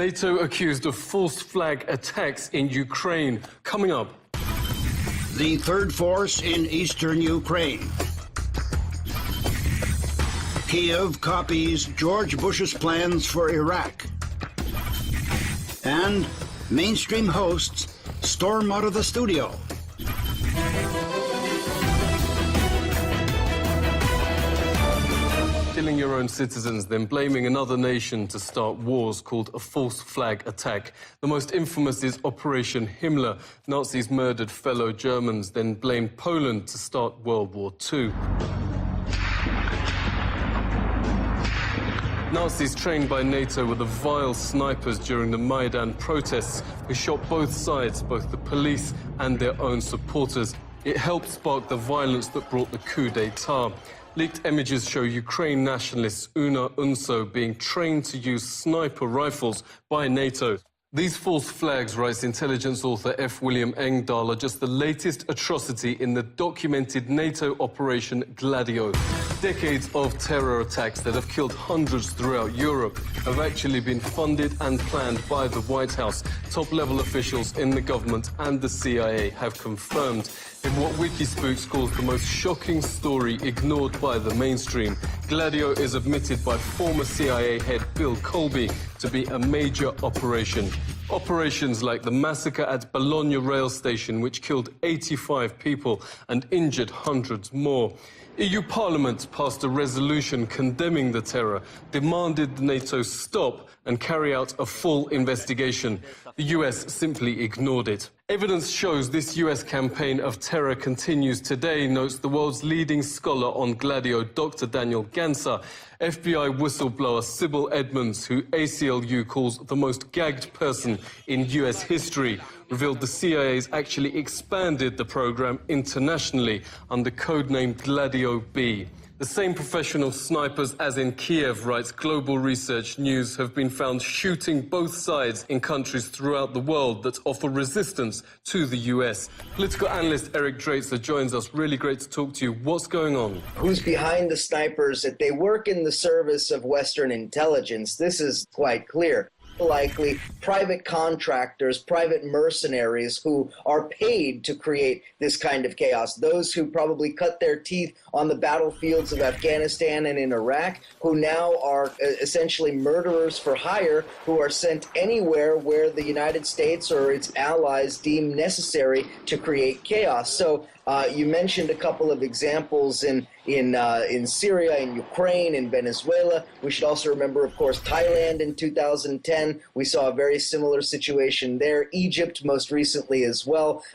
NATO accused of false flag attacks in Ukraine. Coming up. The third force in eastern Ukraine. Kiev copies George Bush's plans for Iraq. And mainstream hosts storm out of the studio. Killing your own citizens, then blaming another nation to start wars called a false flag attack. The most infamous is Operation Himmler. Nazis murdered fellow Germans, then blamed Poland to start World War II. Nazis trained by NATO were the vile snipers during the Maidan protests who shot both sides, both the police and their own supporters. It helped spark the violence that brought the coup d'etat. Leaked images show Ukraine nationalists Una Unso being trained to use sniper rifles by NATO. These false flags, writes intelligence author F. William Engdahl, are just the latest atrocity in the documented NATO Operation Gladio. Decades of terror attacks that have killed hundreds throughout Europe have actually been funded and planned by the White House. Top-level officials in the government and the CIA have confirmed in what Wikispooks calls the most shocking story ignored by the mainstream. Gladio is admitted by former CIA head Bill Colby to be a major operation. Operations like the massacre at Bologna rail station, which killed 85 people and injured hundreds more. EU Parliament passed a resolution condemning the terror, demanded NATO stop and carry out a full investigation. The US simply ignored it. Evidence shows this US campaign of terror continues today, notes the world's leading scholar on Gladio, Dr. Daniel Ganser. FBI whistleblower Sybil Edmonds, who ACLU calls the most gagged person in US history, revealed the CIA's actually expanded the program internationally under codename Gladio B. The same professional snipers as in Kiev, writes Global Research News, have been found shooting both sides in countries throughout the world that offer resistance to the US. Political analyst Eric Draitser joins us. Really great to talk to you. What's going on? Who's behind the snipers? That they work in the service of Western intelligence. This is quite clear. Likely private contractors, private mercenaries who are paid to create this kind of chaos. Those who probably cut their teeth on the battlefields of Afghanistan and in Iraq, who now are essentially murderers for hire, who are sent anywhere where the United States or its allies deem necessary to create chaos. So you mentioned a couple of examples in Syria, in Ukraine, in Venezuela. We should also remember, of course, Thailand in 2010. We saw a very similar situation there. Egypt most recently as well.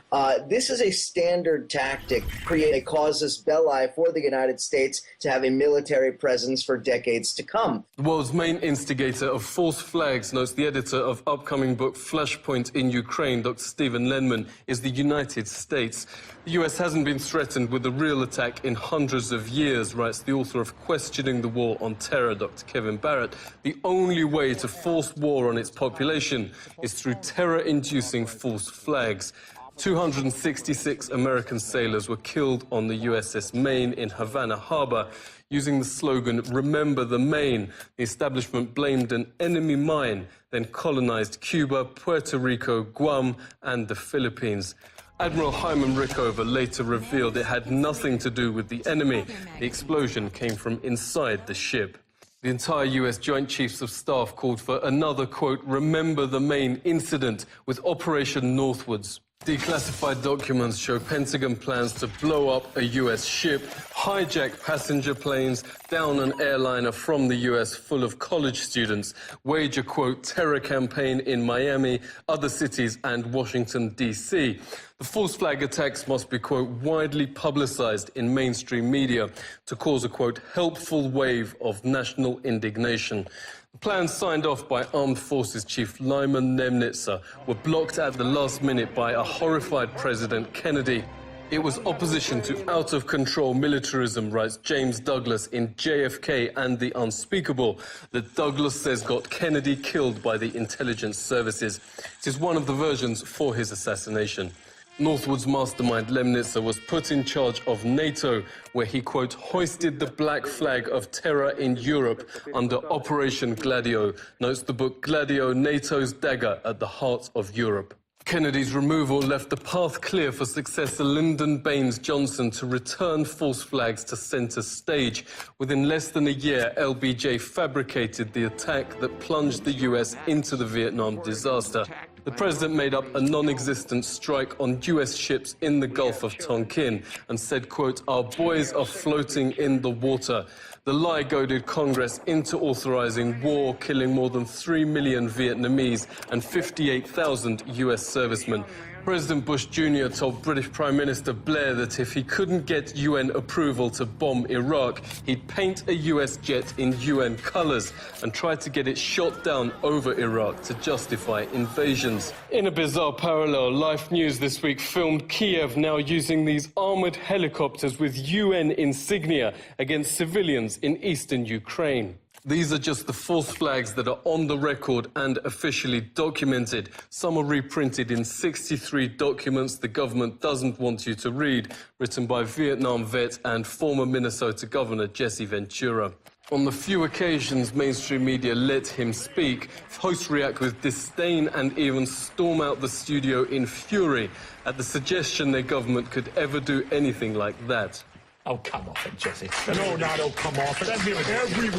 This is a standard tactic, create a casus belli for the United States to have a military presence for decades to come. The world's main instigator of false flags, notes the editor of upcoming book Flashpoint in Ukraine, Dr. Stephen Lenman, is the United States. The US hasn't been threatened with a real attack in hundreds of years, writes the author of Questioning the War on Terror, Dr. Kevin Barrett. The only way to force war on its population is through terror-inducing false flags. 266 American sailors were killed on the USS Maine in Havana Harbor using the slogan, "Remember the Maine." The establishment blamed an enemy mine, then colonized Cuba, Puerto Rico, Guam, and the Philippines. Admiral Hyman Rickover later revealed it had nothing to do with the enemy. The explosion came from inside the ship. The entire US Joint Chiefs of Staff called for another, quote, "Remember the Maine incident" with Operation Northwoods. Declassified documents show Pentagon plans to blow up a US ship, hijack passenger planes, down an airliner from the US full of college students, wage a, quote, "terror campaign" in Miami, other cities, and Washington, D.C. The false flag attacks must be, quote, "widely publicized in mainstream media to cause a, quote, "helpful wave of national indignation." The plans signed off by Armed Forces Chief Lyman Nemnitzer were blocked at the last minute by a horrified President Kennedy. It was opposition to out-of-control militarism, writes James Douglas in JFK and the Unspeakable, that Douglas says got Kennedy killed by the intelligence services. It is one of the versions for his assassination. Northwood's mastermind Lemnitzer was put in charge of NATO, where he, quote, hoisted the black flag of terror in Europe under Operation Gladio, notes the book Gladio, NATO's Dagger at the Heart of Europe. Kennedy's removal left the path clear for successor Lyndon Baines Johnson to return false flags to centre stage. Within less than a year, LBJ fabricated the attack that plunged the US into the Vietnam disaster. The president made up a non-existent strike on US ships in the Gulf of Tonkin and said, quote, our boys are floating in the water. The lie goaded Congress into authorizing war, killing more than 3 million Vietnamese and 58,000 US servicemen. President Bush Jr. told British Prime Minister Blair that if he couldn't get UN approval to bomb Iraq, he'd paint a US jet in UN colours and try to get it shot down over Iraq to justify invasions. In a bizarre parallel, Life News this week filmed Kiev now using these armoured helicopters with UN insignia against civilians in eastern Ukraine. These are just the false flags that are on the record and officially documented. Some are reprinted in 63 documents the government doesn't want you to read, written by Vietnam vet and former Minnesota Governor Jesse Ventura. On the few occasions mainstream media let him speak, hosts react with disdain and even storm out the studio in fury at the suggestion their government could ever do anything like that. Oh, come off it, Jesse. No, NATO, come off it.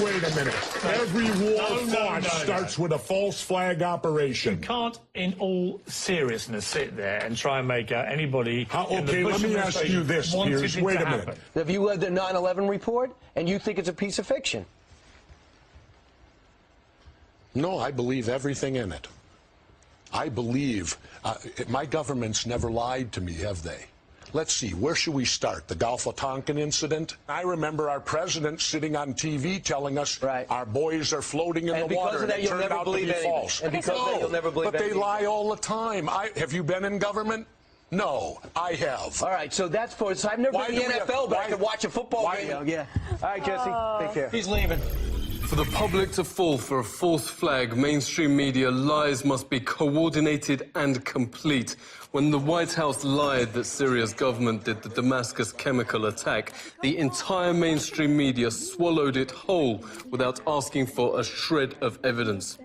Wait a minute. Every war starts with a false flag operation. You can't, in all seriousness, sit there and try and make out anybody... Okay, let me ask you this, Piers. Wait a minute. Have you read the 9/11 report and you think it's a piece of fiction? No, I believe everything in it. I believe... my government's never lied to me, have they? Let's see, where should we start? The Gulf of Tonkin incident? I remember our president sitting on TV telling us our boys are floating in the water, and it turned out to be false. And because of that, you'll never believe but anything. they lie all the time. Have you been in government? No, I have. All right, so that's for... So I've never been in the NFL, but I could watch a football game. Yeah. All right, Jesse, take care. He's leaving. For the public to fall for a false flag, mainstream media lies must be coordinated and complete. When the White House lied that Syria's government did the Damascus chemical attack, the entire mainstream media swallowed it whole without asking for a shred of evidence.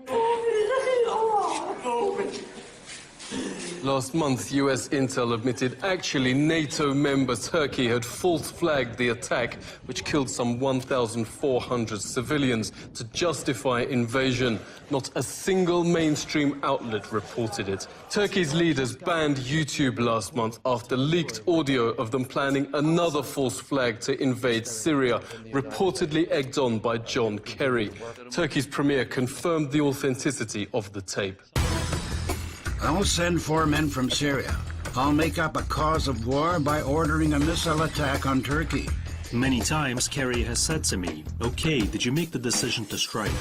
Last month, US intel admitted actually NATO member Turkey had false flagged the attack, which killed some 1,400 civilians, to justify invasion. Not a single mainstream outlet reported it. Turkey's leaders banned YouTube last month after leaked audio of them planning another false flag to invade Syria, reportedly egged on by John Kerry. Turkey's premier confirmed the authenticity of the tape. I'll send 4 men from Syria. I'll make up a cause of war by ordering a missile attack on Turkey. Many times, Kerry has said to me, okay, did you make the decision to strike?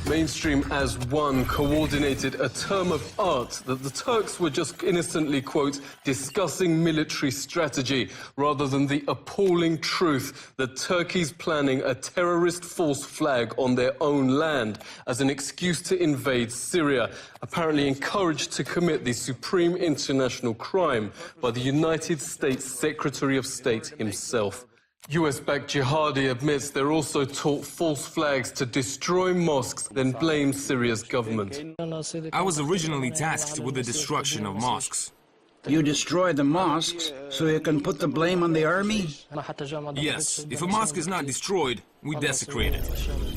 Mainstream as one coordinated a term of art that the Turks were just innocently, quote, discussing military strategy, rather than the appalling truth that Turkey's planning a terrorist false flag on their own land as an excuse to invade Syria, apparently encouraged to commit the supreme international crime by the United States Secretary of State himself. US-backed jihadi admits they're also taught false flags to destroy mosques, then blame Syria's government. I was originally tasked with the destruction of mosques. You destroy the mosques so you can put the blame on the army? Yes, if a mosque is not destroyed, we desecrate it.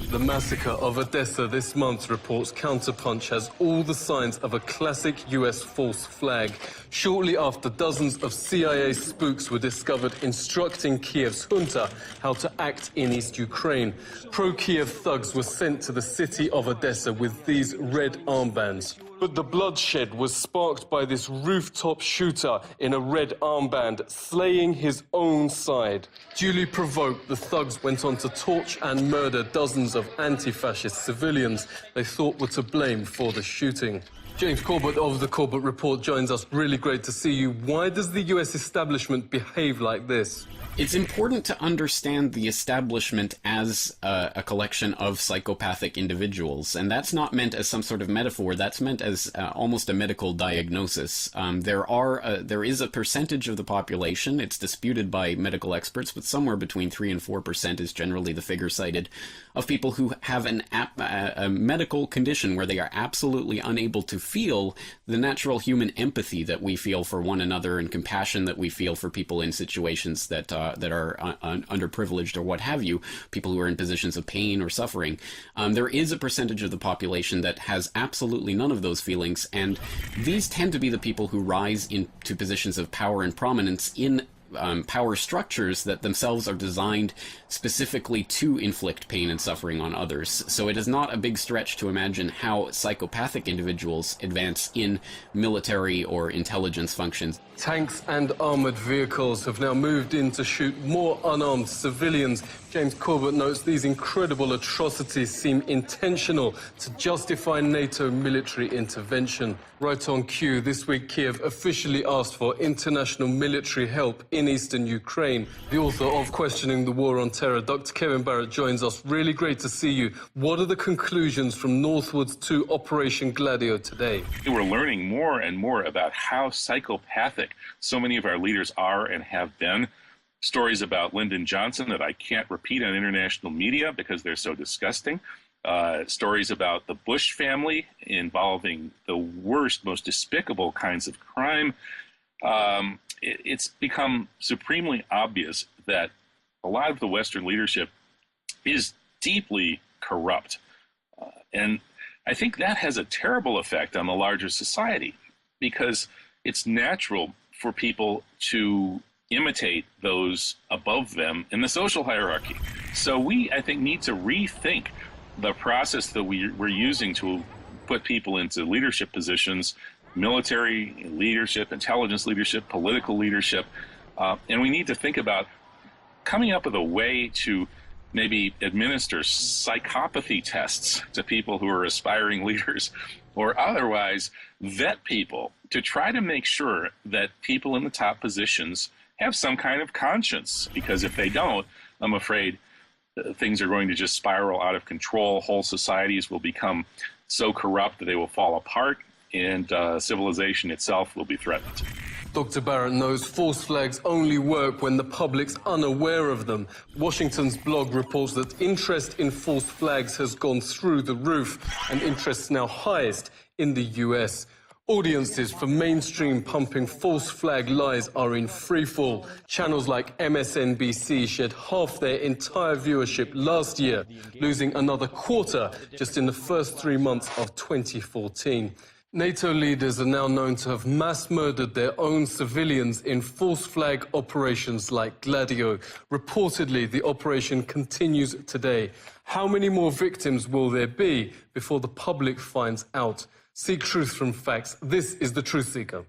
The massacre of Odessa this month, reports Counterpunch, has all the signs of a classic US false flag. Shortly after, dozens of CIA spooks were discovered instructing Kiev's junta how to act in East Ukraine. Pro-Kiev thugs were sent to the city of Odessa with these red armbands. But the bloodshed was sparked by this rooftop shooter in a red armband, slaying his own side. Duly provoked, the thugs went on to torch and murder dozens of anti-fascist civilians they thought were to blame for the shooting. James Corbett of the Corbett Report joins us. Really great to see you. Why does the US establishment behave like this? It's important to understand the establishment as a collection of psychopathic individuals, and that's not meant as some sort of metaphor. That's meant as almost a medical diagnosis. There is a percentage of the population, it's disputed by medical experts, but somewhere between 3 and 4% is generally the figure cited, of people who have a medical condition where they are absolutely unable to feel the natural human empathy that we feel for one another and compassion that we feel for people in situations that are underprivileged or what have you, people who are in positions of pain or suffering. There is a percentage of the population that has absolutely none of those feelings, and these tend to be the people who rise into positions of power and prominence in power structures that themselves are designed specifically to inflict pain and suffering on others. So it is not a big stretch to imagine how psychopathic individuals advance in military or intelligence functions. Tanks and armoured vehicles have now moved in to shoot more unarmed civilians. James Corbett notes these incredible atrocities seem intentional to justify NATO military intervention. Right on cue, this week Kiev officially asked for international military help in eastern Ukraine. The author of Questioning the War on Terror, Dr. Kevin Barrett, joins us. Really great to see you. What are the conclusions from Northwoods to Operation Gladio today? We're learning more and more about how psychopathic so many of our leaders are and have been. Stories about Lyndon Johnson that I can't repeat on international media because they're so disgusting. Stories about the Bush family involving the worst, most despicable kinds of crime. It's become supremely obvious that a lot of the Western leadership is deeply corrupt. And I think that has a terrible effect on the larger society because it's natural for people to imitate those above them in the social hierarchy. So we, I think, need to rethink the process that we're using to put people into leadership positions, military leadership, intelligence leadership, political leadership, and we need to think about coming up with a way to maybe administer psychopathy tests to people who are aspiring leaders, or otherwise vet people to try to make sure that people in the top positions have some kind of conscience, because if they don't, I'm afraid things are going to just spiral out of control. Whole societies will become so corrupt that they will fall apart, and civilization itself will be threatened. Dr. Barrett knows false flags only work when the public's unaware of them. Washington's blog reports that interest in false flags has gone through the roof, and interest's now highest in the US. Audiences for mainstream pumping false flag lies are in freefall. Channels like MSNBC shed half their entire viewership last year, losing another quarter just in the first 3 months of 2014. NATO leaders are now known to have mass murdered their own civilians in false flag operations like Gladio. Reportedly, the operation continues today. How many more victims will there be before the public finds out? Seek truth from facts. This is The Truth Seeker.